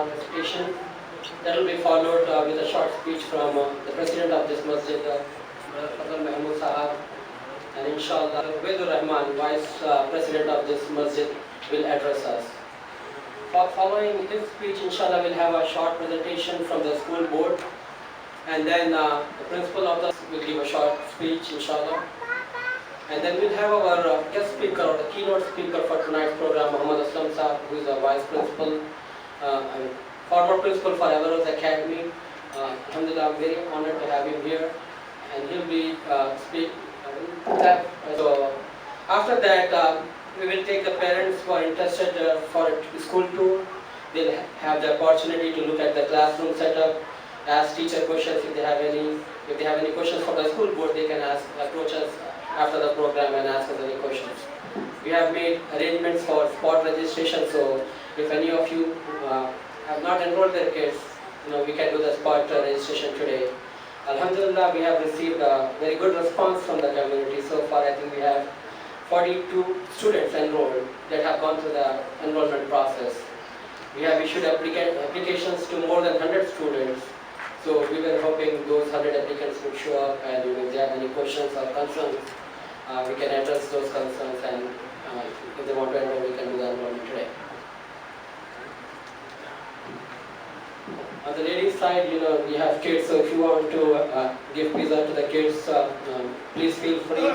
Quran recitation. That will be followed with a short speech from the President of this Masjid, Fadl Mahmood Sahab, and inshallah, Ubaydur Rahman, Vice President of this Masjid, will address us. Following his speech, inshallah, we'll have a short presentation from the school board, and then the principal of the will give a short speech, inshallah. And then we'll have our guest speaker or the keynote speaker for tonight's program, Muhammad Aslam Sahab, who is a vice principal and former principal for Everose Academy. Alhamdulillah, I'm very honored to have him here, and he'll be speaking. So after that, we will take the parents who are interested for a school tour. They'll have the opportunity to look at the classroom setup, ask teacher questions if they have any. If they have any questions for the school board, they can approach us after the program and ask us any questions. We have made arrangements for spot registration, so if any of you have not enrolled their kids, we can do the spot registration today. Alhamdulillah, we have received a very good response from the community. So far, I think we have 42 students enrolled that have gone through the enrollment process. We have issued applications to more than 100 students. So we were hoping those 100 applicants would show up, and if they have any questions or concerns, we can address those concerns, and if they want to enroll, we can do the enrollment today. On the ladies' side, we have kids, so if you want to give pizza to the kids, please feel free.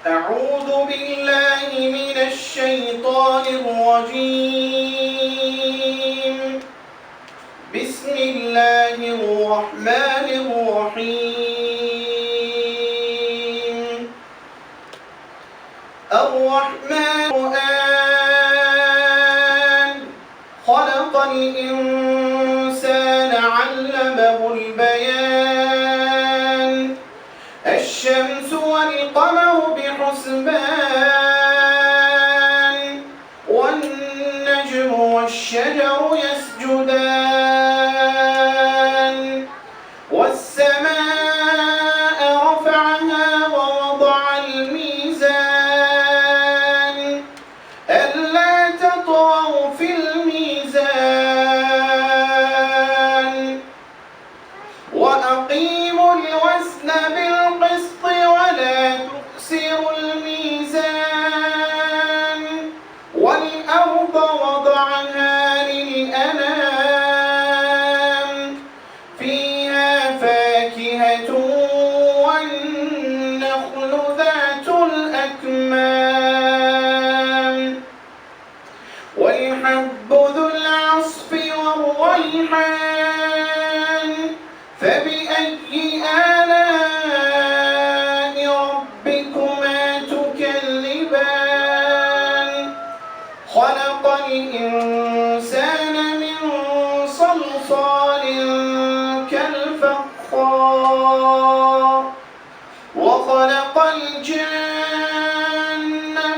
أعوذ بالله من الشيطان الرجيم. بسم الله الرحمن الرحيم. الرحمن خلق الإنسان علمه البيان. الشمس والقمر بحسبان والنجم والشجر يسجدان والسماء رفعها ووضع الميزان ألا تطغوا في الميزان وأقيموا الوزن بالقسط ولا تخسروا الميزان والأرض وضعها للأنام فيها فاكهة والنخل ذات الأكمام والحب ذو العصف والريحان فبأي آلاء ربكما تكذبان خلق الإنسان من صلصال كالفخار وخلق الجن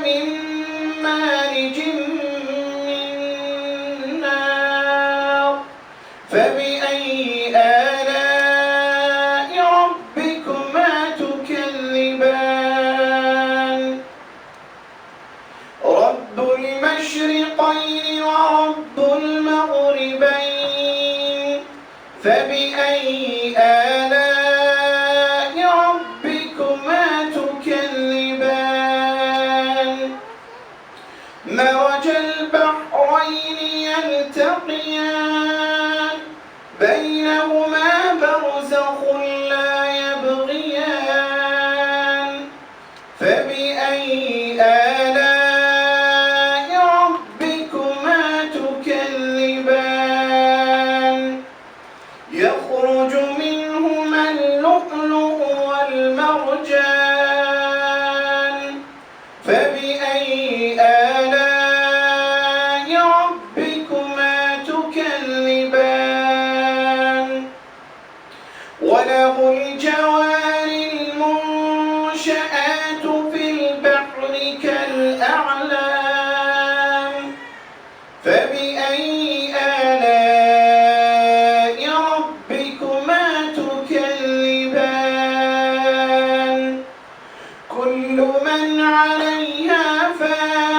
من مارج من نار فبأي آلاء ربكما تكذبان رب المشرقين ورب المغربين فبأي آلاء ربكما تكذبان مرج البحرين يلتقيان بينهما برزخ لا يبغيان فبأي آلاء ربكما تكذبان يخرج منهما اللؤلؤ والمرجان فبأي آلاء ربكما تكذبان وله الجوار المنشآت في البحر كالأعلام فبأي آلاء ربكما تكذبان كل من عليها فان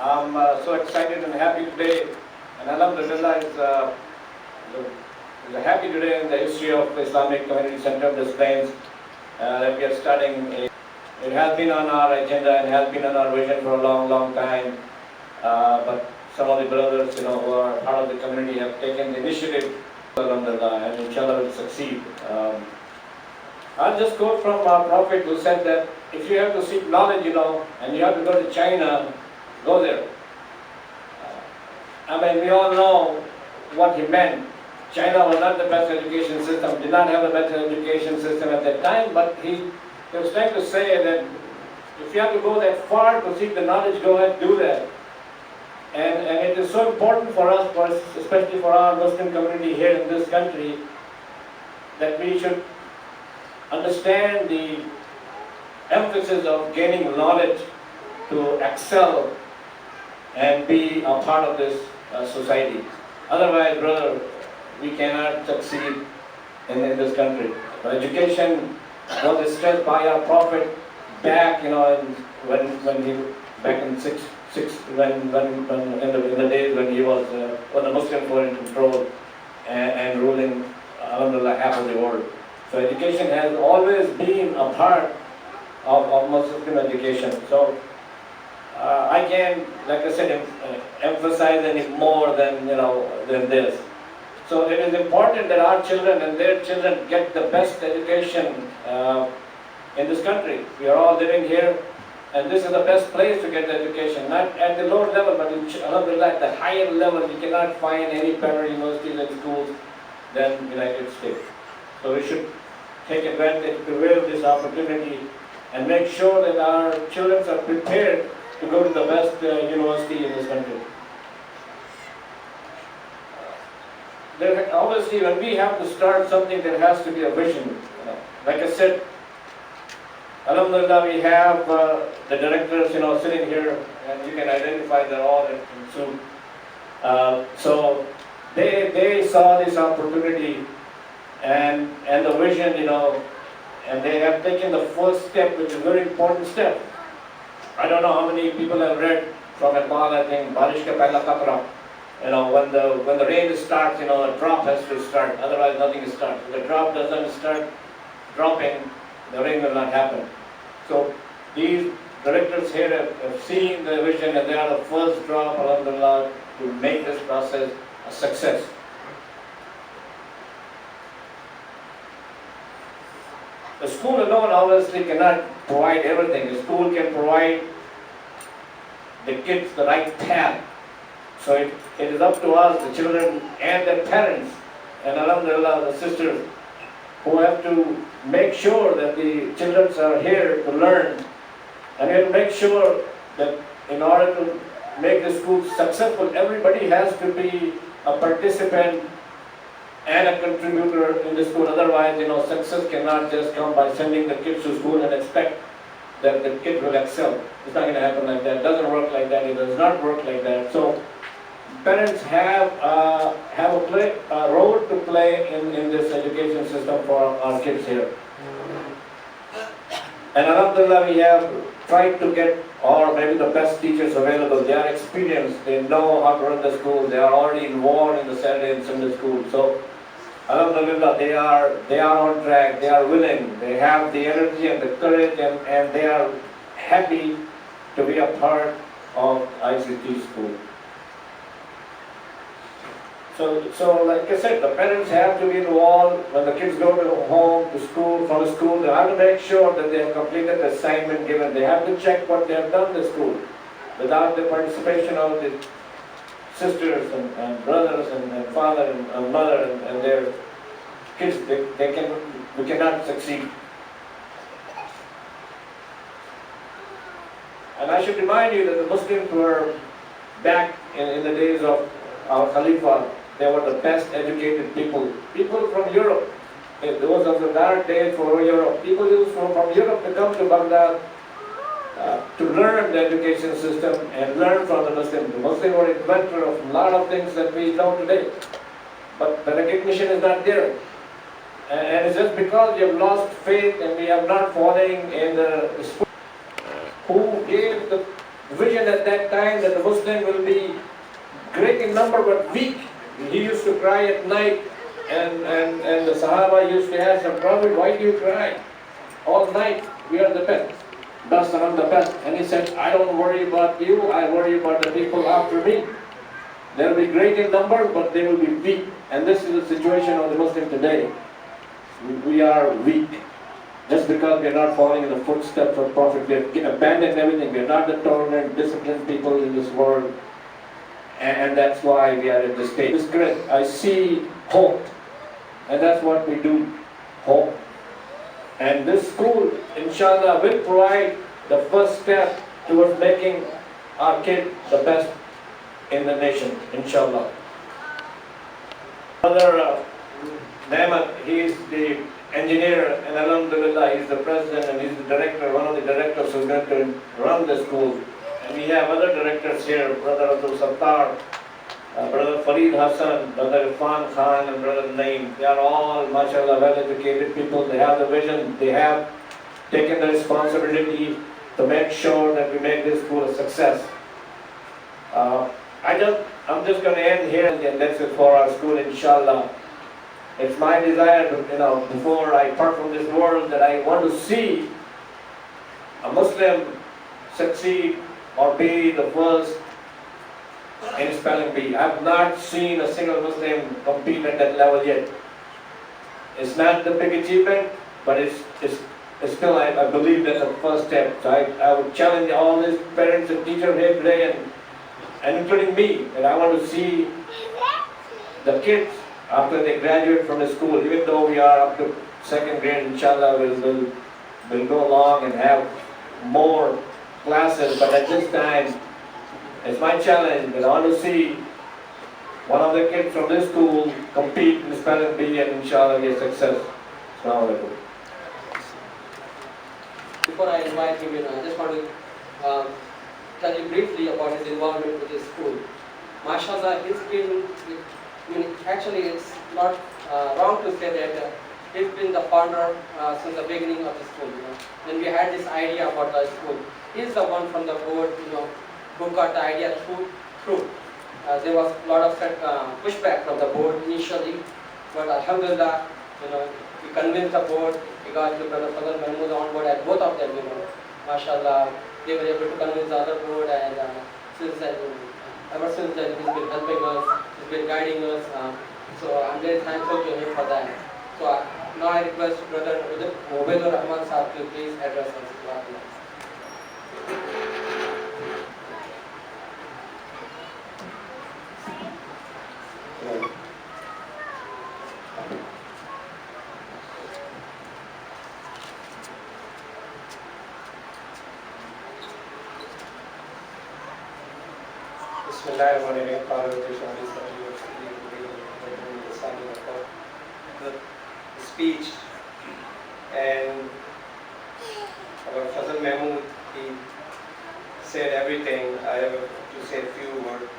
I'm so excited and happy today, and Alhamdulillah is happy today in the history of Islamic Community Center of Des Plains that we are starting. It has been on our agenda and has been on our vision for a long, long time, but some of the brothers, who are part of the community have taken the initiative, Alhamdulillah, and inshallah will succeed. I'll just quote from our Prophet who said that if you have to seek knowledge, and you have to go to China, go there. We all know what he meant. China was not the best education system, did not have the best education system at that time, but he was trying to say that if you have to go that far to seek the knowledge, go ahead, do that. And it is so important for us, especially for our Muslim community here in this country, that we should understand the emphasis of gaining knowledge to excel and be a part of this society. Otherwise, brother, we cannot succeed in this country. Education was stressed by our Prophet back, when he back in in the days when he was when the Muslims were in control and ruling, alhamdulillah, half of the world. So education has always been a part of Muslim education. So I can, like I said, emphasize any more than this. So it is important that our children and their children get the best education in this country. We are all living here, and this is the best place to get the education. Not at the lower level, but alhamdulillah, at the higher level, you cannot find any better universities and schools than United States. So we should take advantage, prevail this opportunity, and make sure that our children are prepared to go to the best university in this country. Obviously, when we have to start something, there has to be a vision. Like I said, alhamdulillah, we have the directors, sitting here, and you can identify them all soon. So they saw this opportunity and the vision, and they have taken the first step, which is a very important step. I don't know how many people have read from Iqbal, I think, Barish ka pehla qatra. When the rain starts, a drop has to start, otherwise nothing starts. If the drop doesn't start dropping, the rain will not happen. So these directors here have seen the vision, and they are the first drop, alhamdulillah, to make this process a success. The school alone obviously cannot provide everything. The school can provide the kids the right path. So it is up to us, the children and their parents, and alhamdulillah, the sisters, who have to make sure that the children are here to learn, and we have to make sure that in order to make the school successful, everybody has to be a participant and a contributor in the school. Otherwise, success cannot just come by sending the kids to school and expect that the kid will excel. It's not going to happen like that. It doesn't work like that. It does not work like that. So parents have a role to play in this education system for our kids here. And alhamdulillah, we have tried to get maybe the best teachers available. They are experienced. They know how to run the school. They are already involved in the Saturday and Sunday school. So alhamdulillah, they are on track. They are willing. They have the energy and the courage, and they are happy to be a part of ICT school. So like I said, the parents have to be involved. When the kids go to home, to school, from school, they have to make sure that they have completed the assignment given. They have to check what they have done in the school. Without the participation of the sisters and brothers and father and mother and their kids, we cannot succeed. And I should remind you that the Muslims were back in the days of our Khalifa. They were the best educated people. People from Europe. Those of the dark days for Europe. People used from Europe to come to Baghdad to learn the education system and learn from the Muslims. The Muslims were inventor of a lot of things that we know today. But the recognition is not there. And it's just because we have lost faith and we are not following in the school. Who gave vision at that time that the Muslim will be great in number but weak. He used to cry at night, and the Sahaba used to ask him, Prophet, why do you cry? All night, we are the best. Thus I'm the best. And he said, I don't worry about you, I worry about the people after me. They will be great in number, but they will be weak. And this is the situation of the Muslim today. We are weak. Just because we are not following in the footsteps of Prophet, we have abandoned everything. We are not the tolerant, disciplined people in this world. And that's why we are at this stage. This great. I see hope. And that's what we do. Hope. And this school, inshallah, will provide the first step towards making our kid the best in the nation, inshallah. Brother Nehmat, he is the engineer, and alhamdulillah, he is the president and he is the director, one of the directors who is going to run the school. And we have other directors here, Brother Abdul Sattar, Brother Farid Hassan, Brother Irfan Khan, and Brother Naeem. They are all, mashallah, well-educated people. They have the vision. They have taken the responsibility to make sure that we make this school a success. I'm just going to end here, and that's it for our school, inshallah. It's my desire, before I part from this world, that I want to see a Muslim succeed or be the first in spelling bee. I've not seen a single Muslim compete at that level yet. It's not the big achievement, but it's still, I believe that's the first step. So I would challenge all these parents and teachers here today, and including me, that I want to see the kids after they graduate from the school, even though we are up to second grade, inshallah, we'll go along and have more classes, but at this time, it's my challenge that I want to see one of the kids from this school compete in spelling bee and inshallah get success. Assalamu alaikum. Before I invite him in, I just want to tell you briefly about his involvement with the school. MashaAllah, he's been, actually it's not wrong to say that he's been the founder since the beginning of the school. When we had this idea about the school, he's the one from the board, who got the idea through. There was a lot of pushback from the board initially, but alhamdulillah, we convinced the board. We got Brother Fazal Mahmood on board, and both of them, mashallah, they were able to convince the other board, and ever since then he's been helping us, he's been guiding us. So I'm very thankful to him for that. So now I request Brother Ubaydur Rahman Sahab to please address us. The speech, and our Fazal Mahmood, he said everything. I have to say a few words.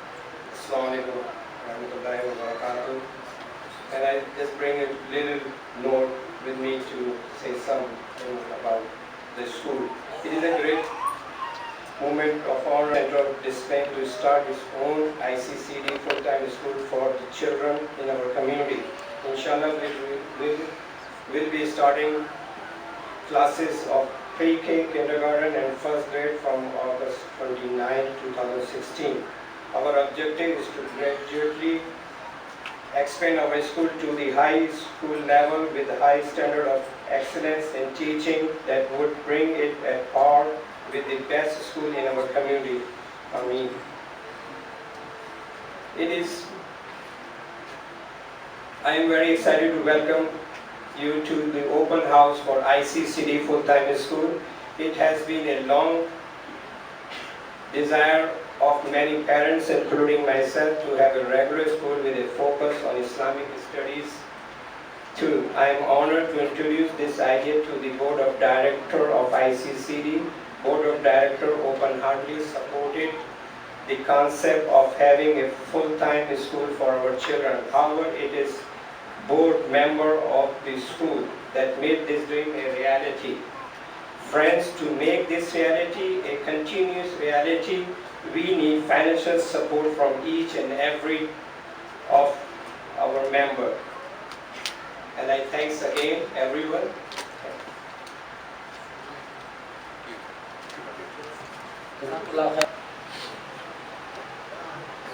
Assalamu alaikum warahmatullahi wabarakatuh. And I just bring a little note with me to say something about the school. It is a great moment of honor and of discipline to start its own ICCD full-time school for the children in our community. Inshallah, we'll be starting classes of pre-K, kindergarten and first grade from August 29, 2016. Our objective is to gradually expand our school to the high school level with a high standard of excellence in teaching that would bring it at par with the best school in our community. I am very excited to welcome you to the open house for ICCD full-time school. It has been a long desire of many parents, including myself, to have a regular school with a focus on Islamic studies too. I am honored to introduce this idea to the Board of Directors of ICCD. Board of Directors open-heartedly supported the concept of having a full-time school for our children. However, it is board member of the school that made this dream a reality. Friends, to make this reality a continuous reality, we need financial support from each and every of our member. And I thanks again everyone.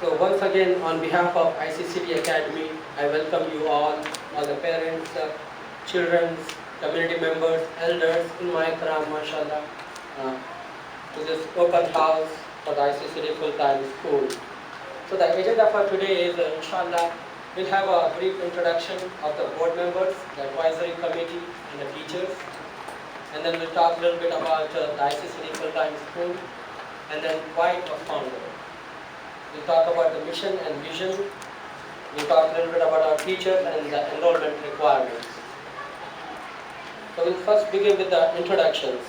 So once again, on behalf of ICCD Academy, I welcome you all the parents, children, community members, elders, in my karam, mashallah, to this open house for the ICCD full-time school. So the agenda for today is, inshallah, we'll have a brief introduction of the board members, the advisory committee, and the teachers. And then we'll talk a little bit about the ICCD full-time school, and then why it was founded. We'll talk about the mission and vision. We'll talk a little bit about our teachers and the enrollment requirements. So we'll first begin with the introductions.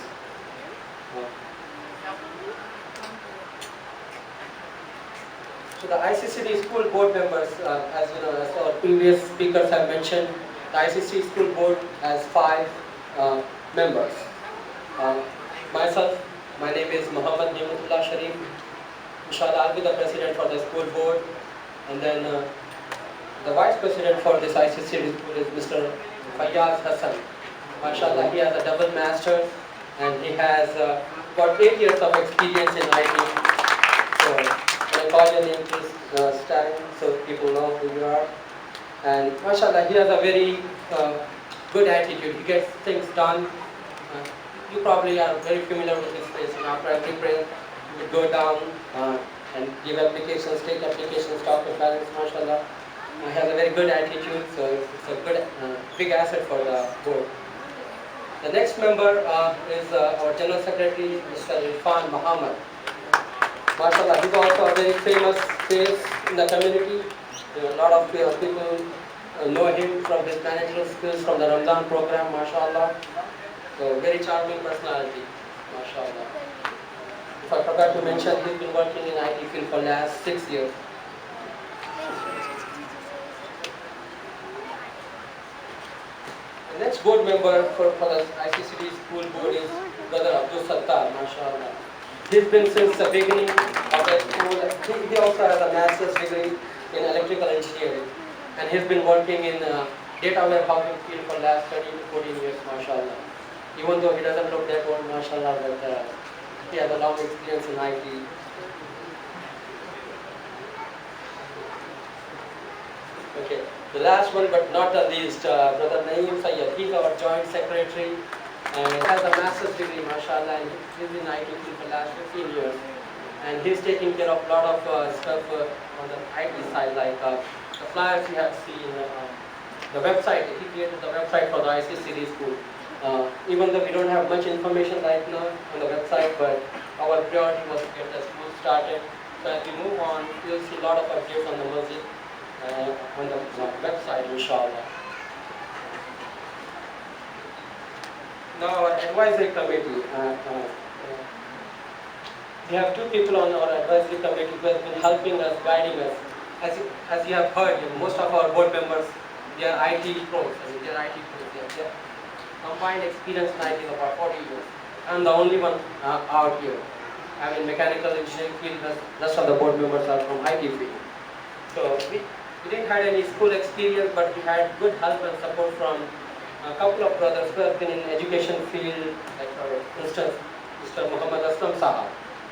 So the ICCD school board members, as you know, as our previous speakers have mentioned, the ICCD school board has 5 members. Myself, my name is Muhammad Nimatullah Sharif. Inshallah, I'll be the president for the school board, and then the vice president for this ICCD school is Mr. Fayyaz Hassan. MashaAllah, he has a double master's and he has got 8 years of experience in IT. So, when I call your name, please stand so people know who you are. And MashaAllah, he has a very good attitude. He gets things done. You probably are very familiar with his face. And after every prayer, he would go down and give applications, take applications, talk to parents, mashallah. He has a very good attitude, so it's a good, big asset for the board. The next member is our General Secretary, Mr. Irfan Muhammad. Mashallah, he's also a very famous face in the community. A lot of people know him from his managerial skills from the Ramadan program, mashallah. So very charming personality, mashallah. If I forgot to mention, he's been working in IT field for the last 6 years. The next board member for the ICCD school board is Brother Abdul Sattar, mashallah. He's been since the beginning of the school. He also has a master's degree in electrical engineering. And he's been working in data warehousing field for the last 13 to 14 years, mashallah. Even though he doesn't look that old, mashallah, but he has a long experience in IT. Okay, the last one but not the least, Brother Naeem Sayyed. He's our joint secretary and has a master's degree, mashallah, and he's in IT for the last 15 years. And he's taking care of a lot of stuff on the IT side, like the flyers you have seen, the website. He created the website for the ICCD school. Even though we don't have much information right now on the website, but our priority was to get the school started. So as we move on, you'll see a lot of updates on the masjid, on the website, inshallah. Now our advisory committee. We have 2 people on our advisory committee who have been helping us, guiding us. As you have heard, most of our board members, they are IT pros. They are IT pros. They are combined experience in IT about 40 years. I'm the only one out here. I'm in mechanical engineering field. The rest of the board members are from IT field. So we didn't have any school experience, but we had good help and support from a couple of brothers who have been in education field, like for instance, Mr. Muhammad Aslam Sahab.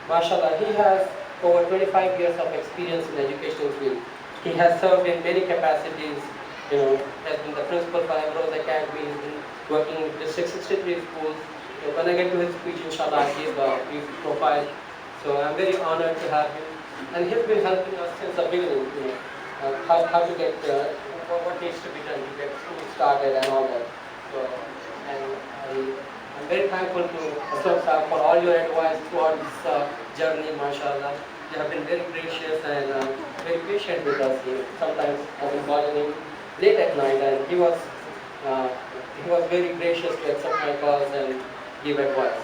MashaAllah, he has over 25 years of experience in education field. He has served in many capacities. Has been the principal for Rose Academy, he's been working in District 63 schools. When I get to his speech, inshallah, I'll give a brief profile. So I'm very honored to have him. And he's been helping us since the beginning, how to get, what needs to be done to get school started and all that. So, and I'm very thankful to Aslam Sahab for all your advice throughout this journey, mashallah. You have been very gracious and very patient with us. Sometimes I've been calling him late at night, and he was very gracious to accept my calls and give advice.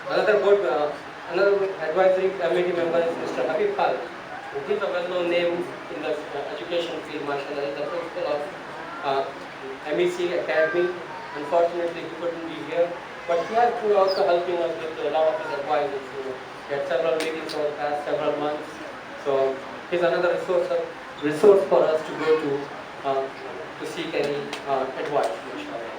Another advisory committee member is Mr. Habib Khalid. He's a well-known name in the education field, mashallah. He's the principal of MEC Academy. Unfortunately, he couldn't be here. But he has been also helping us with a lot of his advices. We had several meetings over the past several months. So he's another resource for us to go to seek any advice. Inshallah.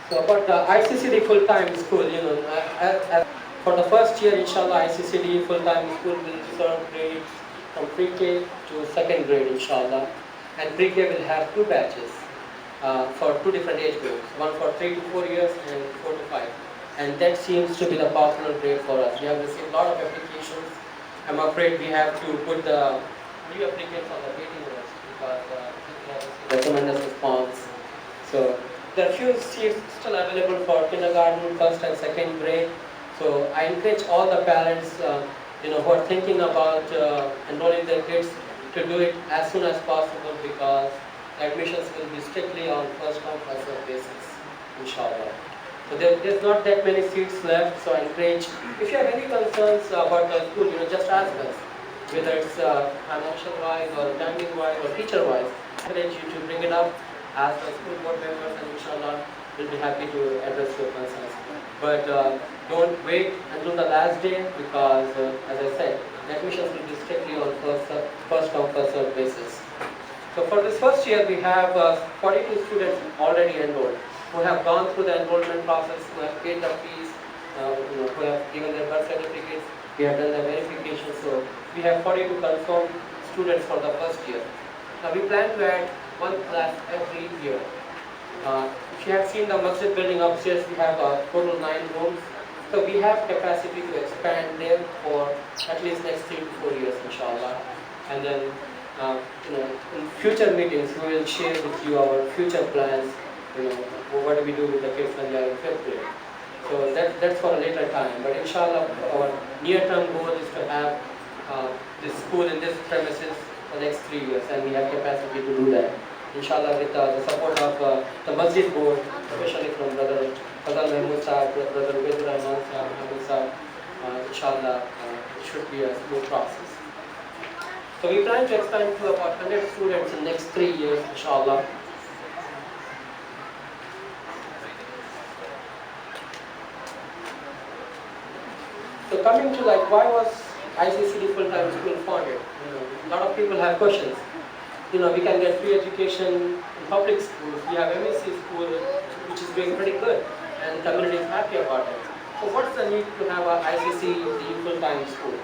So about the ICCD full-time school, for the first year, inshallah, ICCD full-time school will serve grades from pre-K to second grade, inshallah. And pre-K will have two batches for two different age groups, one for 3 to 4 years and 4 to 5. And that seems to be the popular grade for us. We have received a lot of applications. I'm afraid we have to put the new applicants on the waiting list because we have received a tremendous response. So there are few seats still available for kindergarten, first and second grade. So I encourage all the parents, who are thinking about enrolling their kids to do it as soon as possible because admissions will be strictly on first come first served basis, inshallah. So there's not that many seats left. So I encourage, if you have any concerns about the school, just ask us, whether it's financial wise or timing wise or teacher wise. I encourage you to bring it up as the school board members, and inshallah we'll be happy to address your concerns. But don't wait until the last day because, as I said, the admissions will be strictly on first come first served basis. So for this first year, we have 42 students already enrolled who have gone through the enrollment process, who have paid the fees, who have given their birth certificates. We have done the verification. So we have 42 confirmed students for the first year. Now we plan to add one class every year. If you have seen the masjid building upstairs, we have a total 9 rooms. So we have capacity to expand there for at least next 3 to 4 years, inshallah. And then, in future meetings, we will share with you our future plans. What do we do with the kids when they are in 5th grade. So that's for a later time. But inshallah, our near-term goal is to have this school in this premises for the next 3 years, and we have capacity to do that. Inshallah, with the support of the masjid board, especially from Brother Mahmood Sahib, Brother Ubaydur Rahman Sahib, Mahmood Sahib, inshallah, it should be a smooth process. So we plan to expand to about 100 students in the next 3 years, inshallah. So coming to why was ICCD full-time school founded? A lot of people have questions. We can get free education in public schools. We have MSc school, which is doing pretty good, and the community is happy about it. So what's the need to have a ICCD full-time school?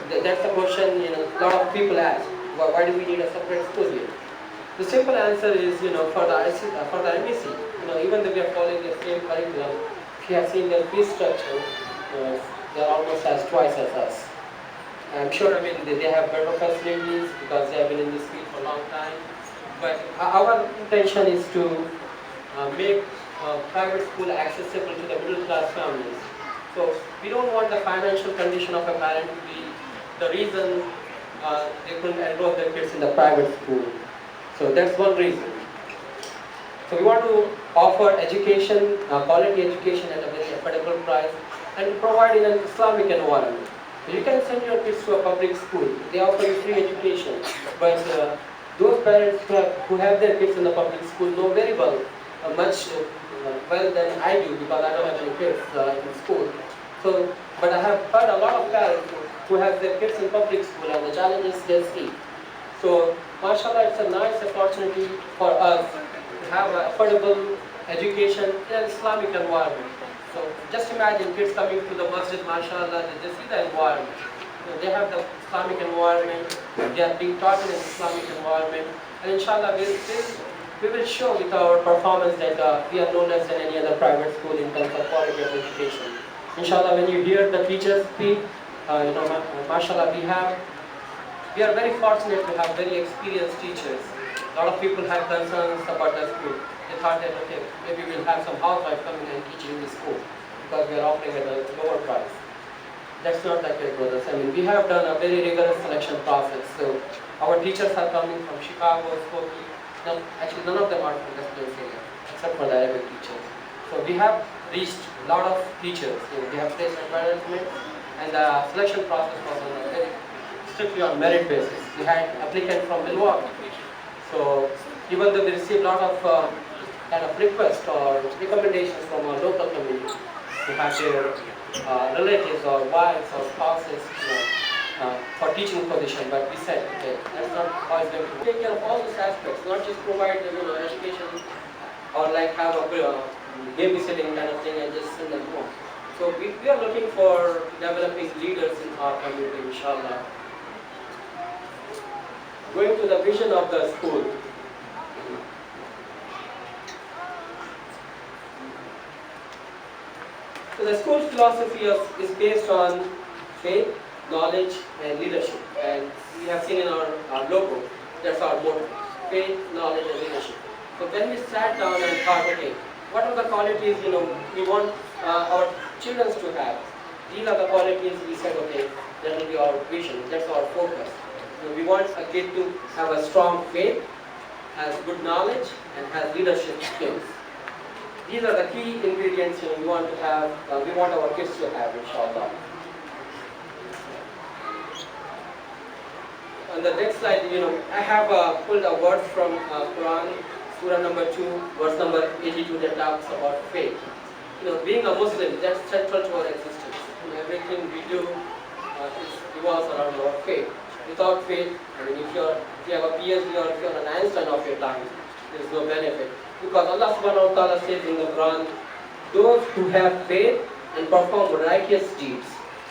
That's the question, a lot of people ask. Why do we need a separate school here? The simple answer is, for the MSc, even though we are following the same curriculum, if you have seen their fee structure, they're almost as twice as us. I'm sure, they have better facilities because they have been in this field for a long time. But our intention is to make private school accessible to the middle class families. So we don't want the financial condition of a parent to be the reason they couldn't enroll their kids in the private school. So that's one reason. So we want to offer education, quality education at a very affordable price, and provide in an Islamic environment. You can send your kids to a public school. They offer you free education. But those parents who have their kids in the public school know very well, much well than I do because I don't have any kids in school. So, but I have heard a lot of parents who have their kids in public school and the challenges they see. So, mashallah, it's a nice opportunity for us to have an affordable education in an Islamic environment. So just imagine kids coming to the masjid, mashallah, they see the environment. They have the Islamic environment, they are being taught in an Islamic environment, and inshallah we will show with our performance that we are no less than any other private school in terms of quality of education. Inshallah, when you hear the teachers speak, mashallah, we are very fortunate to have very experienced teachers. A lot of people have concerns about the school. They thought that, okay, maybe we'll have some housewives coming and teaching in the school because we are offering at a lower price. That's not the case, brothers. We have done a very rigorous selection process. So our teachers are coming from Chicago, Spokane. No, actually, none of them are from this place area, except for the Arabic teachers. So we have reached a lot of teachers. We have placed management, and the selection process was on strictly on merit basis. We had applicants from Milwaukee. So even though we receive a lot of kind of requests or recommendations from our local community to have their relatives or wives or spouses, for teaching position, but we said, okay, that's not how it's going to take care of all these aspects, not just provide education or like have a babysitting kind of thing and just send them home. So we are looking for developing leaders in our community, inshallah. Going to the vision of the school. So the school philosophy is based on faith, knowledge, and leadership. And we have seen in our logo, that's our motto: faith, knowledge, and leadership. So when we sat down and thought, okay, what are the qualities we want our children to have? These are the qualities we said, okay, that will be our vision, that's our focus. We want a kid to have a strong faith, has good knowledge, and has leadership skills. These are the key ingredients we want to have. We want our kids to have, inshallah. On the next slide, I have pulled a word from Quran, Surah number 2, verse number 82, that talks about faith. Being a Muslim, that's central to our existence. Everything we do revolves around our faith. Without faith, if you have a PhD or if you're an Einstein of your time, there is no benefit. Because Allah subhanahu wa ta'ala says in the Quran, those who have faith and perform righteous deeds,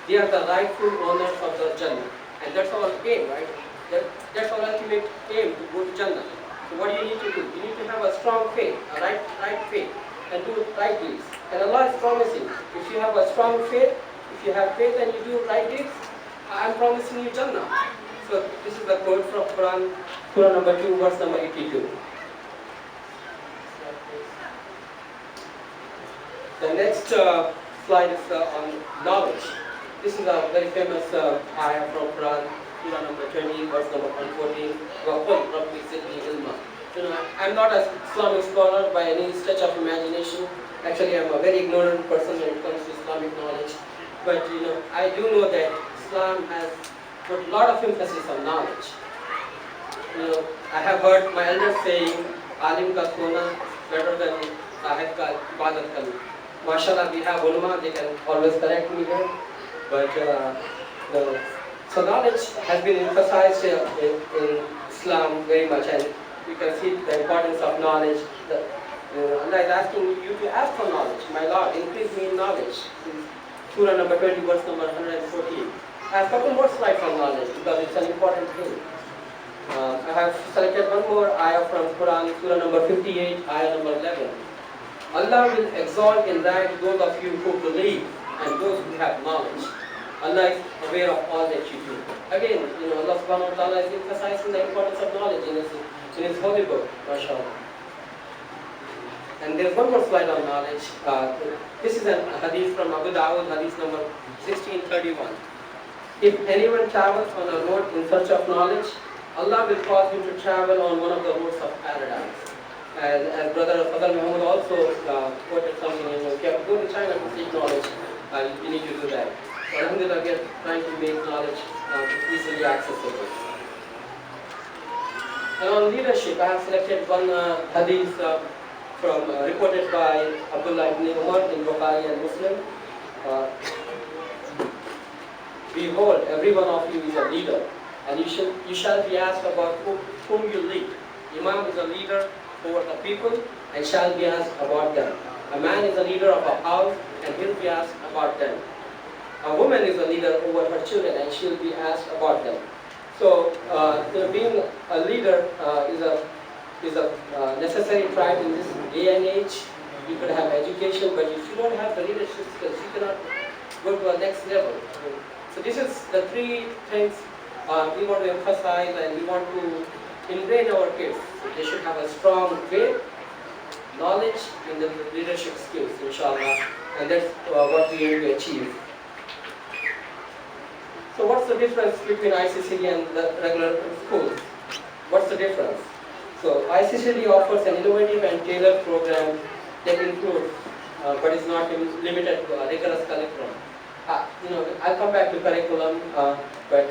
they are the rightful owners of the Jannah. And that's our aim, right? That's our ultimate aim, to go to Jannah. So what do you need to do? You need to have a strong faith, a right faith, and do right deeds. And Allah is promising, if you have a strong faith, if you have faith and you do right deeds, I'm promising you Jannah. So this is the quote from Quran, Surah number 2, verse number 82. The next slide is on knowledge. This is a very famous ayah from Quran, Surah number 20, verse number 114. I'm not an Islamic scholar by any stretch of imagination. Actually, I'm a very ignorant person when it comes to Islamic knowledge. But I do know that Islam has put a lot of emphasis on knowledge. I have heard my elders saying, "Alim ka sona better than sahib ka ibadat karna." MashaAllah, we have ulama, they can always correct me here. But so knowledge has been emphasized in Islam very much, and you can see the importance of knowledge. Allah is asking you to ask for knowledge. My Lord, increase me in knowledge. Surah number 20, verse number 114. I have a couple more slides on knowledge because it's an important thing. I have selected one more ayah from Quran, Surah number 58, ayah number 11. Allah will exalt in rank those of you who believe and those who have knowledge. Allah is aware of all that you do. Again, Allah subhanahu wa ta'ala is emphasizing the importance of knowledge in his holy book, mashallah. And there's one more slide on knowledge. This is a hadith from Abu Dawud, hadith number 1631. If anyone travels on a road in search of knowledge, Allah will cause him to travel on one of the roads of paradise. As Brother Fadl Muhammad also quoted something, if you have to go to China to seek knowledge, you need to do that. So Alhamdulillah, we are trying to make knowledge easily accessible. And on leadership, I have selected one hadith reported by Abdullah ibn Umar in Bukhari and Muslim. Behold, every one of you is a leader, and you shall be asked about whom you lead. Imam is a leader over the people and shall be asked about them. A man is a leader of a house and he'll be asked about them. A woman is a leader over her children and she'll be asked about them. So, being a leader is a necessary trait in this day and age. You could have education, but if you don't have the leadership skills, you cannot go to a next level. So this is the three things we want to emphasize, and we want to ingrain our kids. They should have a strong faith, knowledge, and the leadership skills, inshallah. And that's what we aim to achieve. So what's the difference between ICCD and the regular schools? What's the difference? So ICCD offers an innovative and tailored program that includes, but is not limited to a rigorous curriculum. I'll come back to curriculum, but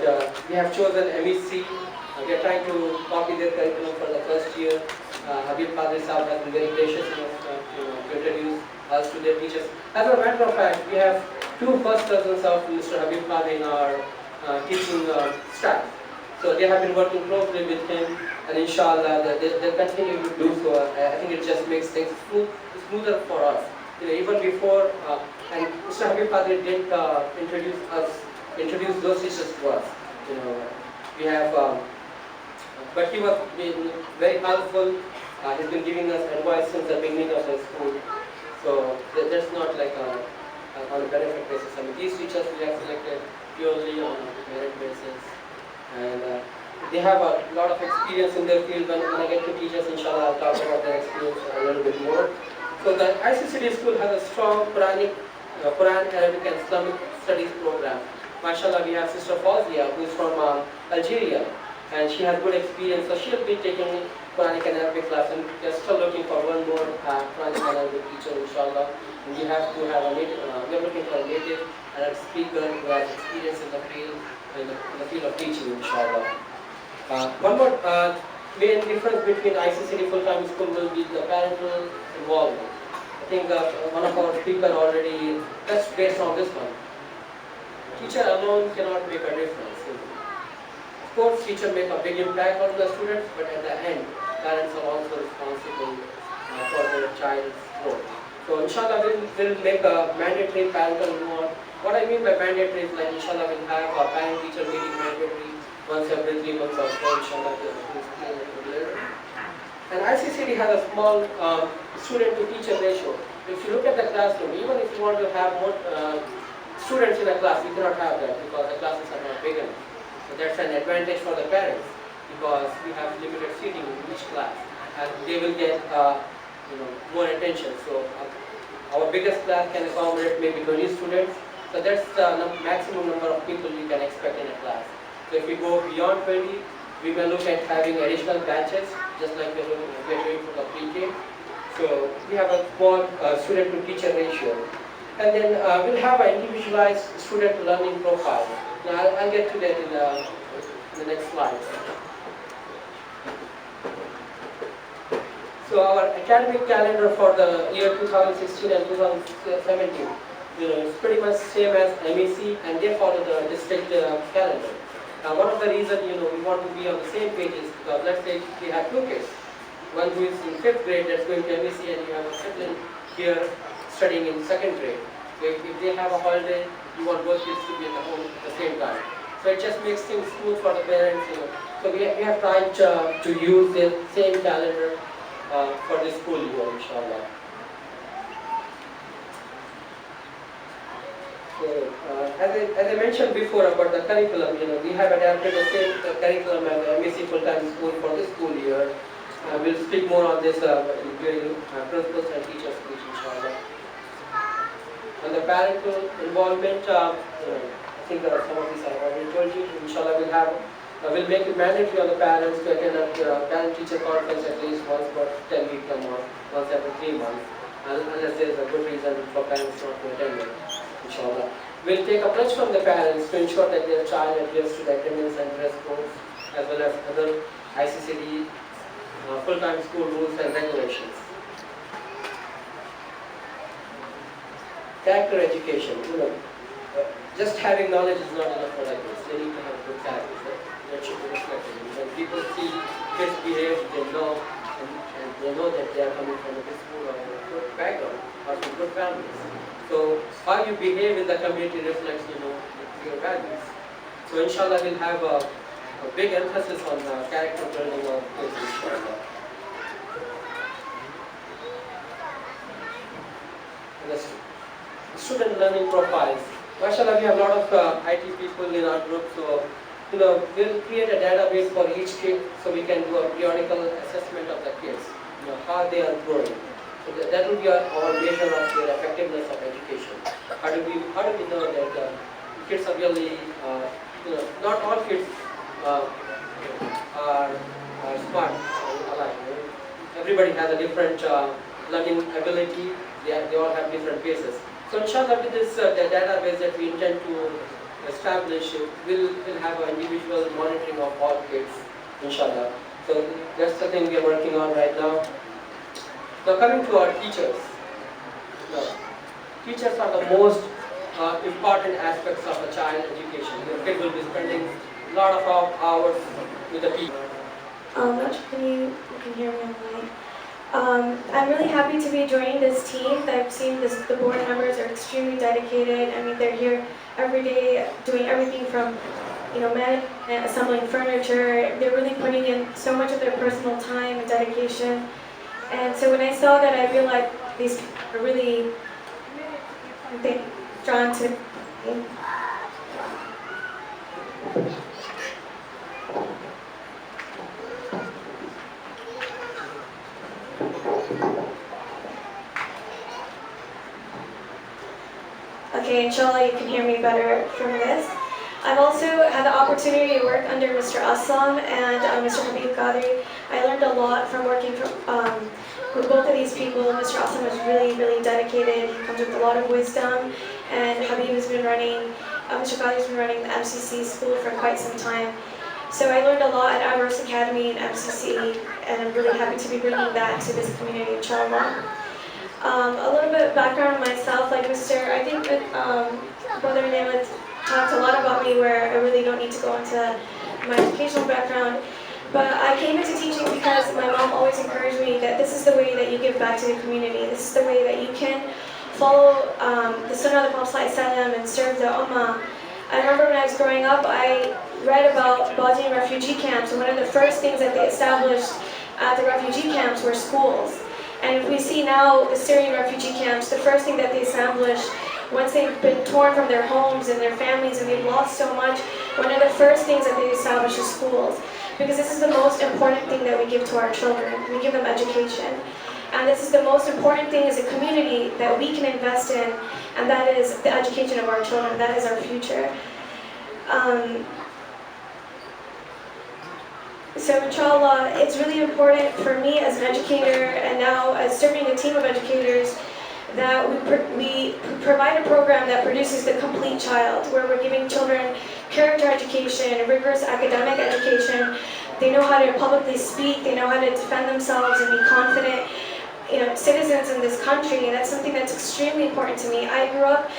we have chosen MEC. We are trying to copy their curriculum for the first year. Habib Qadri Saab has been very gracious enough to introduce us to their teachers. As a matter of fact, we have two first cousins of Mr. Habib Qadri in our teaching staff. So they have been working closely with him, and inshallah they continue to do so. I think it just makes things smoother for us. Even before, and Mr. Habib Qadri did introduce those teachers to us. We have, but he was been very helpful. He's been giving us advice since the beginning of the school. So that's not like on a benefit basis. I mean, these teachers we have selected purely on merit basis, and they have a lot of experience in their field. When I get to teach us, inshallah, I'll talk about their experience a little bit more. So the ICCD school has a strong Quranic, Quran, Arabic and Islamic studies program. MashaAllah, we have Sister Fawzia, who is from Algeria, and she has good experience. So she'll be taking Quranic and Arabic class, and we are still looking for one more Quranic and Arabic teacher, inshallah. And we have to have a native, we are looking for a native Arab speaker who has experience in the field, in the field of teaching, inshallah. One more main difference between ICCD full-time school will be the parental involvement. I think one of our speakers already touched based on this one. Teacher alone cannot make a difference. Of course, teacher make a big impact on the students, but at the end, parents are also responsible for their child's growth. So inshallah, we'll make a mandatory parental involvement. What I mean by mandatory is like inshallah we'll have a parent-teacher meeting mandatory once every 3 months or so, inshallah. And ICCD has a small student-to-teacher ratio. If you look at the classroom, even if you want to have more students in a class, you cannot have that because the classes are not big enough. So that's an advantage for the parents because we have limited seating in each class, and they will get more attention. So our biggest class can accommodate maybe 20 students. So that's the maximum number of people you can expect in a class. So if we go beyond 20, we will look at having additional batches, just like we are doing for the pre-K. So we have a small student-to-teacher ratio. And then we'll have an individualized student learning profile. Now I'll get to that in the next slide. So our academic calendar for the year 2016 and 2017, it's pretty much same as MEC, and they follow the district calendar. Now, one of the reasons we want to be on the same page is because let's say we have two kids, one who is in 5th grade that's going to MEC, and you have a sibling here studying in 2nd grade. If they have a holiday, you want both kids to be at the home at the same time. So it just makes things smooth for the parents. So we have tried to use the same calendar for the school year, inshallah. So, as I mentioned before about the curriculum, we have adapted the same curriculum as the MEC full-time school for this school year. We'll speak more on this during principals and teachers speech, inshallah. On the parental involvement, I think some of these I already told you. Inshallah, we'll make it mandatory on the parents to attend a parent-teacher conference at least once per 10 weeks a month, once every 3 months, unless there is a good reason for parents not to attend it. Inshallah. We'll take a pledge from the parents to ensure that their child adheres to the attendance and dress codes as well as other ICCD full-time school rules and regulations. Character education. Just having knowledge is not enough for like this. They need to have good character. That should be reflected. When people see kids behave, they know, and they know that they are coming from a good school or a good background or from good families. So how you behave in the community reflects, your values. So inshallah we'll have a big emphasis on character building of kids, inshallah. The student learning profiles. MashaAllah, we have a lot of IT people in our group, so we'll create a database for each kid so we can do a periodical assessment of the kids, how they are growing. So that will be our measure of their effectiveness of education. How do we know that kids are really, not all kids are smart or alike. Everybody has a different learning ability. They all have different paces. So inshallah, with this database that we intend to establish, we'll have an individual monitoring of all kids, inshallah. So that's the thing we are working on right now. Now coming to our teachers. Now, teachers are the most important aspects of a child education. Your kid will be spending a lot of hours with the teacher. You can hear me online. I'm really happy to be joining this team. I've seen the board members are extremely dedicated. I mean, they're here every day doing everything from, management, assembling furniture. They're really putting in so much of their personal time and dedication. And so when I saw that, I realized these people are really, I think, drawn to me. Okay, inshallah you can hear me better from this. I've also had the opportunity to work under Mr. Aslam and Mr. Habib Qadri. I learned a lot from working with both of these people. Mr. Aslam is really, really dedicated. He comes with a lot of wisdom, and Habib has been running, Mr. Qadri has been running the MCC school for quite some time. So I learned a lot at Averroes Academy and MCC, and I'm really happy to be bringing that to this community, inshallah. A little bit of background on myself, like I think that Brother Nayland talked a lot about me where I really don't need to go into my educational background. But I came into teaching because my mom always encouraged me that this is the way that you give back to the community. This is the way that you can follow the Sunnah of the Prophet ﷺ and serve the Ummah. I remember when I was growing up, I read about Bosnian refugee camps, and one of the first things that they established at the refugee camps were schools. And if we see now the Syrian refugee camps, the first thing that they established, once they've been torn from their homes and their families and they've lost so much, one of the first things that they establish is schools. Because this is the most important thing that we give to our children. We give them education. And this is the most important thing as a community that we can invest in, and that is the education of our children. That is our future. So inshallah, it's really important for me as an educator and now as serving a team of educators that we provide a program that produces the complete child, where we're giving children character education, rigorous academic education. They know how to publicly speak, they know how to defend themselves and be confident, citizens in this country, and that's something that's extremely important to me. I grew up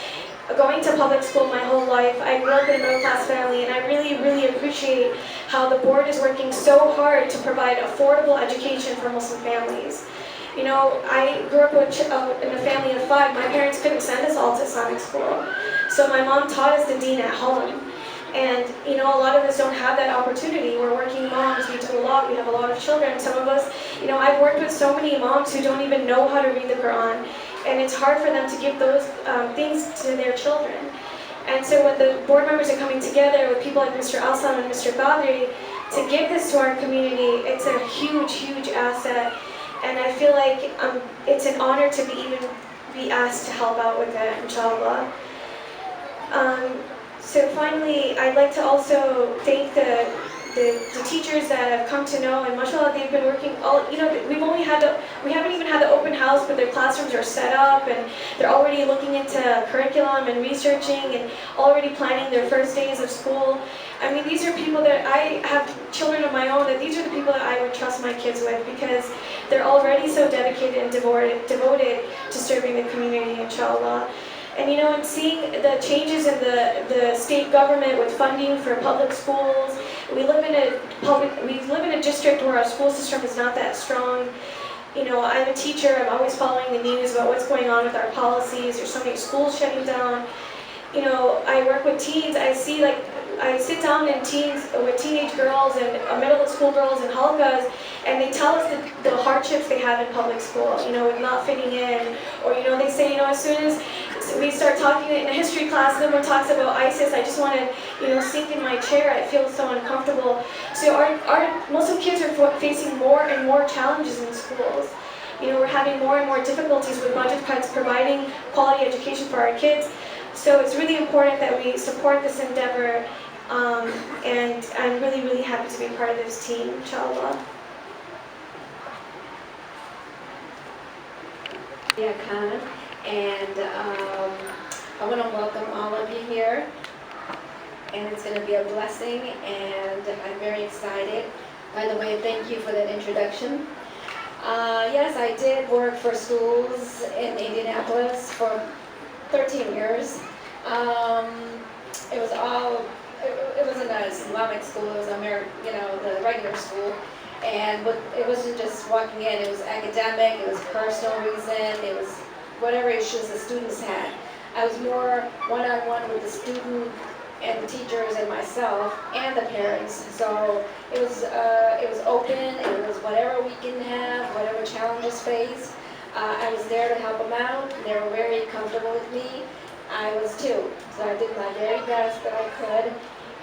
going to public school my whole life. I grew up in a middle-class family, and I really, really appreciate how the board is working so hard to provide affordable education for Muslim families. I grew up in a family of 5. My parents couldn't send us all to Islamic school, so my mom taught us the deen at home. And a lot of us don't have that opportunity. We're working moms, we do a lot, we have a lot of children. Some of us, I've worked with so many moms who don't even know how to read the Quran, and it's hard for them to give those things to their children. And so when the board members are coming together with people like Mr. Alsam and Mr. Qadri to give this to our community, it's a huge, huge asset. And I feel like it's an honor to be asked to help out with it, inshallah. So finally, I'd like to also thank the teachers that have come to know, and mashallah, they've been working we haven't even had the open house, but their classrooms are set up, and they're already looking into curriculum and researching and already planning their first days of school. I mean, these are people that I have children of my own, that these are the people that I would trust my kids with, because they're already so dedicated and devoted to serving the community, inshallah. And and seeing the changes in the state government with funding for public schools, we live in a district where our school system is not that strong. I'm a teacher, I'm always following the news about what's going on with our policies. There's so many schools shutting down. I work with teens, I sit down with teenage girls and middle school girls and halkas, and they tell us the hardships they have in public school, with not fitting in, or they say, as soon as we start talking in a history class, someone talks about ISIS, I just want to, sink in my chair, I feel so uncomfortable. So our Muslim kids are facing more and more challenges in schools. We're having more and more difficulties with budget cuts, providing quality education for our kids. So it's really important that we support this endeavor, and I'm really, really happy to be part of this team, inshallah. Yeah, Khan, and I want to welcome all of you here, and it's going to be a blessing, and I'm very excited By the way, thank you for that introduction. Yes, I did work for schools in Indianapolis for 13 years. It was all, it wasn't an Islamic school, it was the regular school. It wasn't just walking in, it was academic, it was personal reason, it was whatever issues the students had. I was more one-on-one with the student and the teachers and myself and the parents. So it was open, it was whatever we can have, whatever challenges faced. I was there to help them out. They were very comfortable with me. I was too. So I did my very best that I could.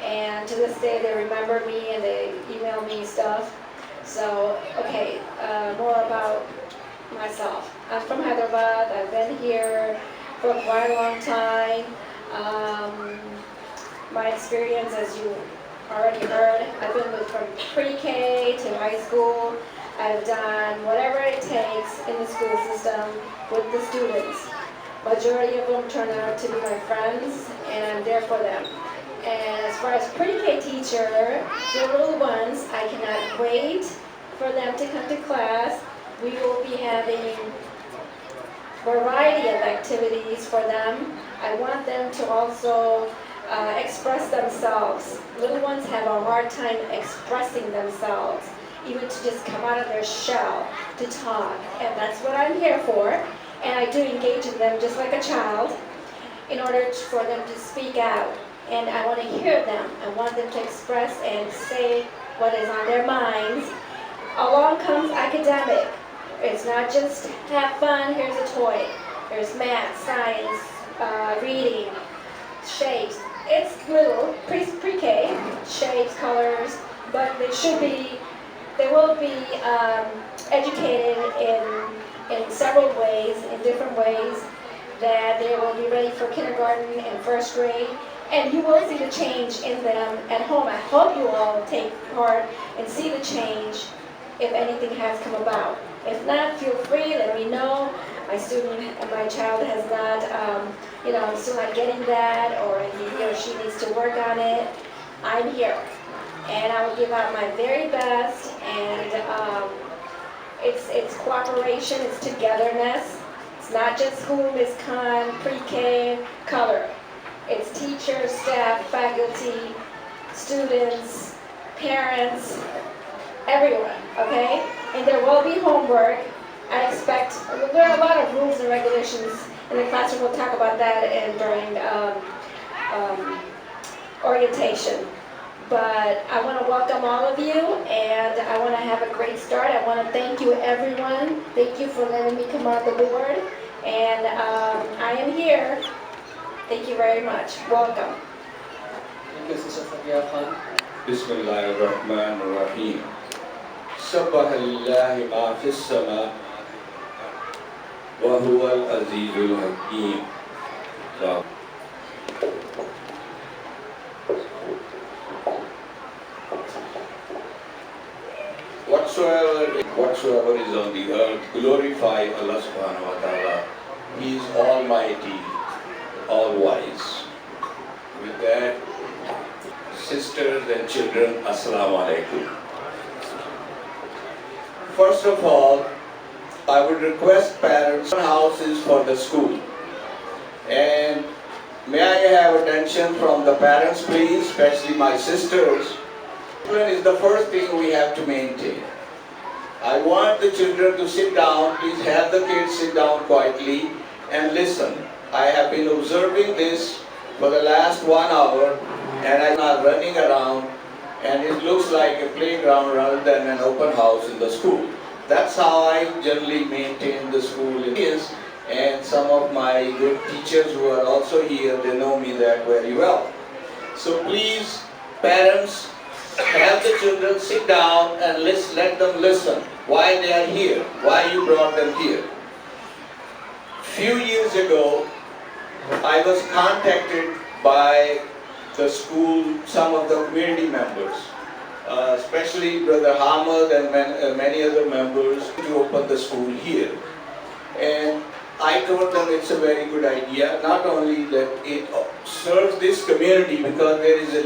And to this day they remember me and they email me stuff. So, okay, more about myself. I'm from Hyderabad. I've been here for quite a long time. My experience, as you already heard, I've been from pre-K to high school. I've done whatever it takes in the school system with the students. Majority of them turn out to be my friends, and I'm there for them. And as far as pre-K teacher, the little ones, I cannot wait for them to come to class. We will be having variety of activities for them. I want them to also express themselves. Little ones have a hard time expressing themselves, even to just come out of their shell to talk. And that's what I'm here for. And I do engage in them just like a child in order for them to speak out. And I want to hear them. I want them to express and say what is on their minds. Along comes academic. It's not just have fun, here's a toy. There's math, science, reading, shapes. It's little, pre-K, shapes, colors, but they will be educated in several ways, in different ways, that they will be ready for kindergarten and first grade. And you will see the change in them at home. I hope you all take part and see the change if anything has come about. If not, feel free, let me know. My child has not, I'm still not getting that, or he or she needs to work on it. I'm here. And I will give out my very best, and it's cooperation, it's togetherness. It's not just school, Miss Khan, pre-K, color. It's teachers, staff, faculty, students, parents, everyone, okay? And there will be homework. I expect, there are a lot of rules and regulations in the classroom. We'll talk about that during orientation. But I want to welcome all of you, and I want to have a great start. I want to thank you, everyone. Thank you for letting me come on the board. And I am here. Thank you very much. Welcome. Thank you, Sister Safiya Khan. Bismillahirrahmanirrahim. Subhanallahi ma fis sama wa huwal azizul hakim. Whatsoever is on the earth, glorify Allah subhanahu wa ta'ala. He is almighty, all wise. With that, sisters and children, Assalamu alaikum. First of all, I would request parents, houses for the school. And may I have attention from the parents, please, especially my sisters. Children is the first thing we have to maintain. I want the children to sit down. Please have the kids sit down quietly and listen. I have been observing this for the last 1 hour, and I'm not running around, and it looks like a playground rather than an open house in the school. That's how I generally maintain the school. And some of my good teachers who are also here, they know me that very well. So please, parents, have the children sit down and let them listen why they are here, why you brought them here. Few years ago, I was contacted by the school, some of the community members, especially Brother Hamad and many other members, to open the school here. And I told them it's a very good idea, not only that it serves this community, because there is a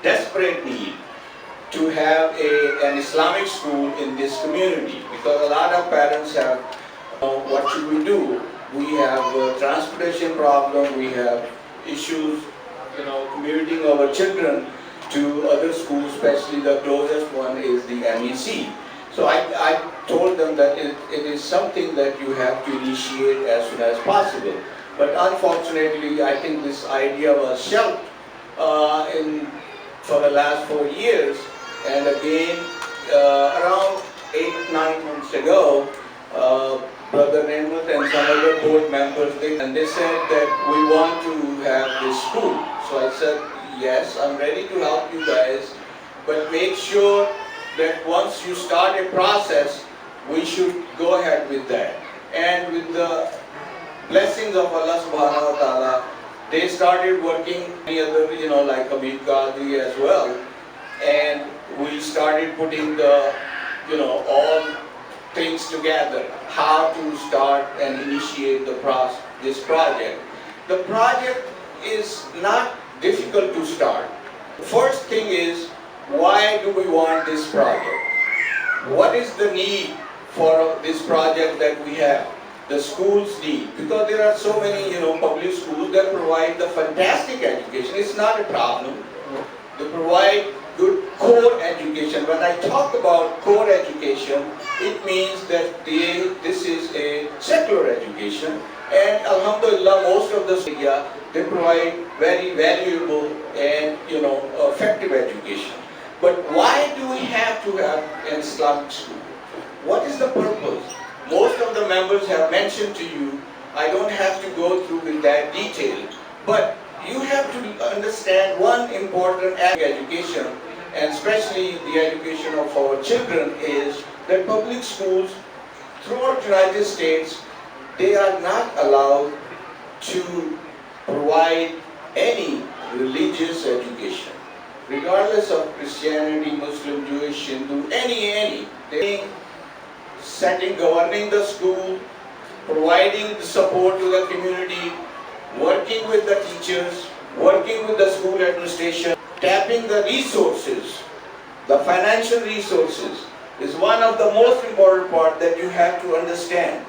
desperate need to have an Islamic school in this community, because a lot of parents have, what should we do? We have a transportation problem, we have issues, commuting our children to other schools, especially the closest one is the MEC. So I told them that it is something that you have to initiate as soon as possible. But unfortunately, I think this idea was shelved for the last 4 years. And again, around 8-9 months ago, Brother Nehmat and some other board members, they said that we want to have this school. So I said, yes, I'm ready to help you guys, but make sure that once you start a process, we should go ahead with that. And with the blessings of Allah subhanahu wa ta'ala, they started working the other, like Habib Qadri as well. And we started putting the, all things together, how to start and initiate this project. The project is not difficult to start. The first thing is, why do we want this project? What is the need for this project that we have? The schools need, because there are so many, public schools that provide the fantastic education. It's not a problem. They provide good core education. When I talk about core education, it means that this is a secular education, and Alhamdulillah, most of the area, they provide very valuable and effective education. But why do we have to have an Islamic school? What is the purpose? Most of the members have mentioned to you. I don't have to go through with that detail, but you have to understand one important education, and especially the education of our children, is that public schools throughout the United States, they are not allowed to provide any religious education, regardless of Christianity, Muslim, Jewish, Hindu, any. They governing the school, providing the support to the community, working with the teachers, working with the school administration, tapping the resources, the financial resources is one of the most important part that you have to understand.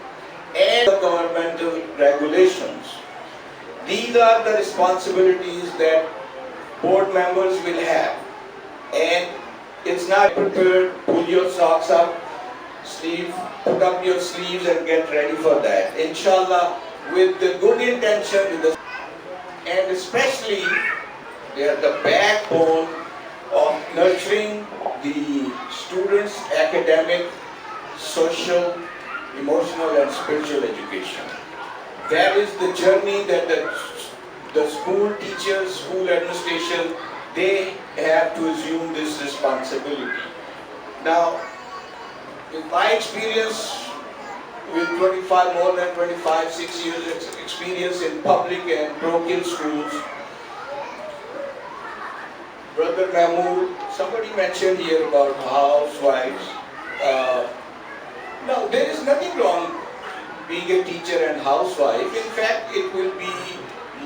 And the governmental regulations. These are the responsibilities that board members will have. And it's not prepared, pull your socks up, put up your sleeves and get ready for that. Inshallah, with the good intention, and especially they are the backbone of nurturing the students' academic, social, emotional and spiritual education. That is the journey that the school teachers, school administration, they have to assume this responsibility. Now, with my experience, with more than 6 years experience in public and parochial schools, Brother Mahmood, somebody mentioned here about housewives. Now, there is nothing wrong being a teacher and housewife. In fact, it will be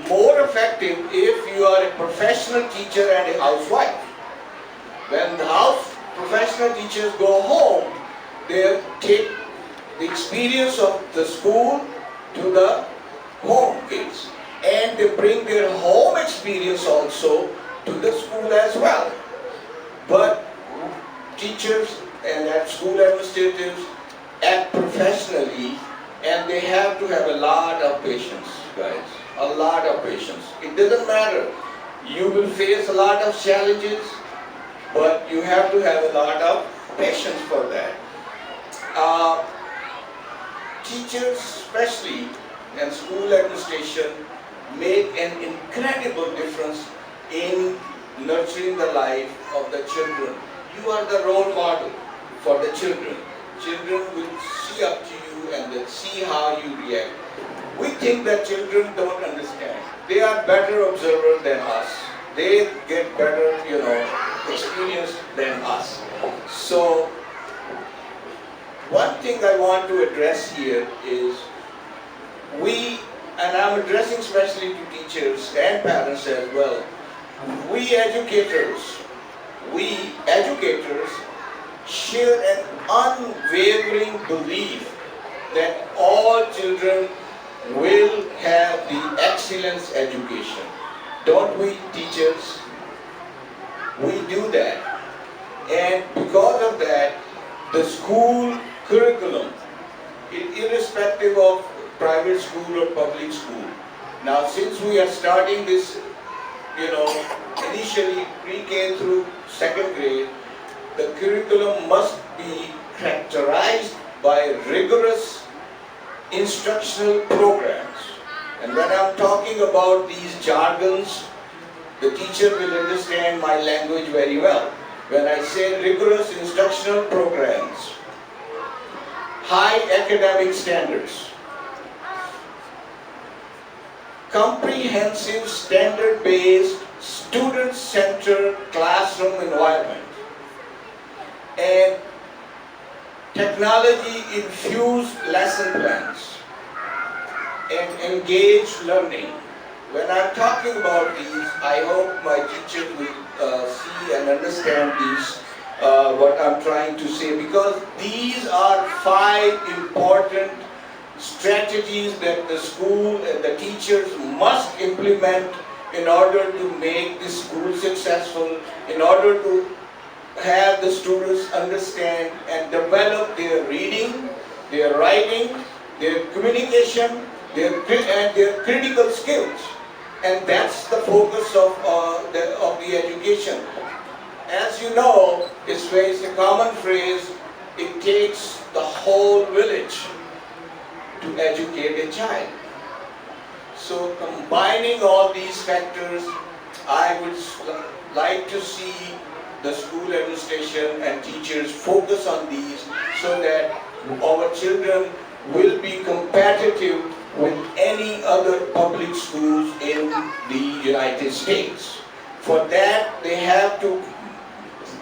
more effective if you are a professional teacher and a housewife. When the professional teachers go home, they take the experience of the school to the home kids, and they bring their home experience also to the school as well. But teachers and school administrators act professionally, and they have to have a lot of patience, guys. A lot of patience. It doesn't matter. You will face a lot of challenges, but you have to have a lot of patience for that. Teachers especially and school administration make an incredible difference in nurturing the life of the children. You are the role model for the children. Children will see up to you and they'll see how you react. We think that children don't understand. They are better observers than us. They get better, experience than us. So, one thing I want to address here is and I'm addressing especially to teachers and parents as well, we educators, we educators share an unwavering belief that all children will have the excellence education. Don't we, teachers? We do that. And because of that, the school curriculum, irrespective of private school or public school. Now, since we are starting this, initially pre-K through second grade, the curriculum must be characterized by rigorous instructional programs. And when I'm talking about these jargons, the teacher will understand my language very well. When I say rigorous instructional programs, high academic standards, comprehensive standard-based student-centered classroom environment, and technology-infused lesson plans, and engaged learning. When I'm talking about these, I hope my teachers will see and understand these, what I'm trying to say, because these are 5 important strategies that the school and the teachers must implement in order to make the school successful, in order to have the students understand and develop their reading, their writing, their communication, and their critical skills. And that's the focus of the education. As you know, it's a common phrase, it takes the whole village to educate a child. So combining all these factors, I would like to see the school administration and teachers focus on these so that our children will be competitive with any other public schools in the United States. For that, they have to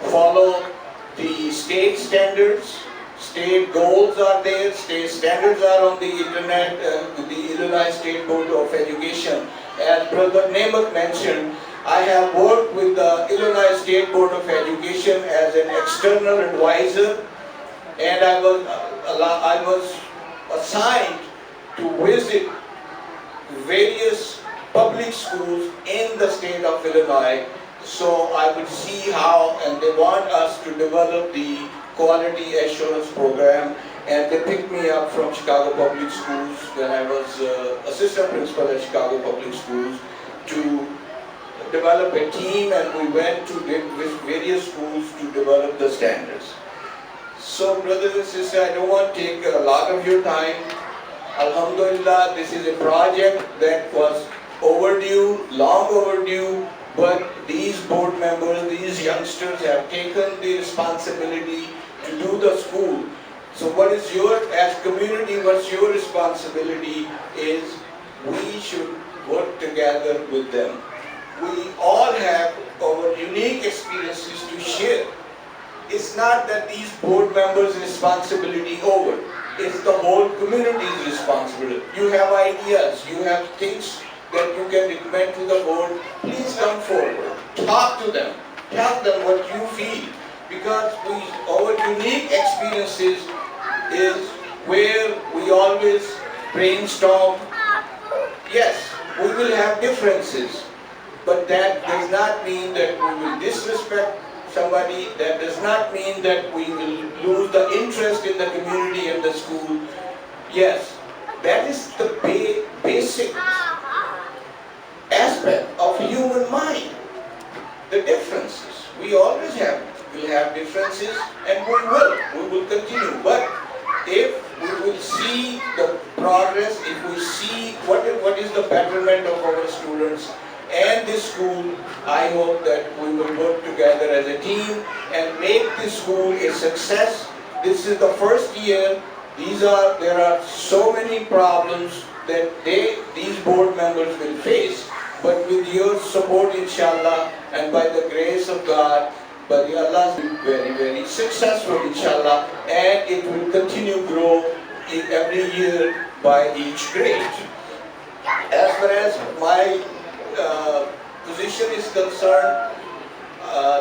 follow the state standards. State goals are there, state standards are on the internet, the Illinois State Board of Education. As Brother Namath mentioned, I have worked with the Illinois State Board of Education as an external advisor, and I was assigned to visit various public schools in the state of Illinois, so I would see how, and they want us to develop the quality assurance program, and they picked me up from Chicago Public Schools when I was assistant principal at Chicago Public Schools to develop a team, and we went to various schools to develop the standards. So brothers and sisters, I don't want to take a lot of your time. Alhamdulillah, this is a project that was overdue, long overdue, but these board members, these youngsters have taken the responsibility to do the school. So what is as community, what's your responsibility is we should work together with them. We all have our unique experiences to share. It's not that these board members' responsibility over. It's the whole community's responsibility. You have ideas, you have things that you can recommend to the board. Please come forward, talk to them, tell them what you feel. Because our unique experiences is where we always brainstorm. Yes, we will have differences, but that does not mean that we will disrespect somebody. That does not mean that we will lose the interest in the community and the school. Yes, that is the basic aspect of human mind. The differences. We always will have differences, and we will continue. But if we will see the progress, if we see what is the betterment of our students and this school, I hope that we will work together as a team and make this school a success. This is the first year. There are so many problems that these board members will face. But with your support, inshallah, and by the grace of God, by Allah, will be very, very successful, inshallah, and it will continue to grow every year by each grade. As far as my position is concerned,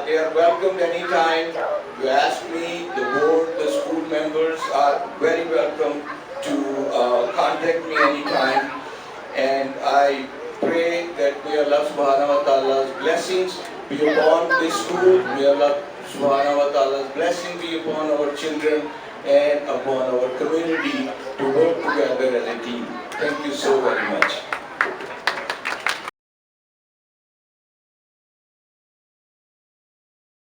they are welcomed anytime. You ask me, the board, the school members are very welcome to contact me anytime. And I pray that may Allah subhanahu wa ta'ala's blessings be upon this school. May Allah subhanahu wa ta'ala's blessing be upon our children and upon our community to work together as a team. Thank you so very much.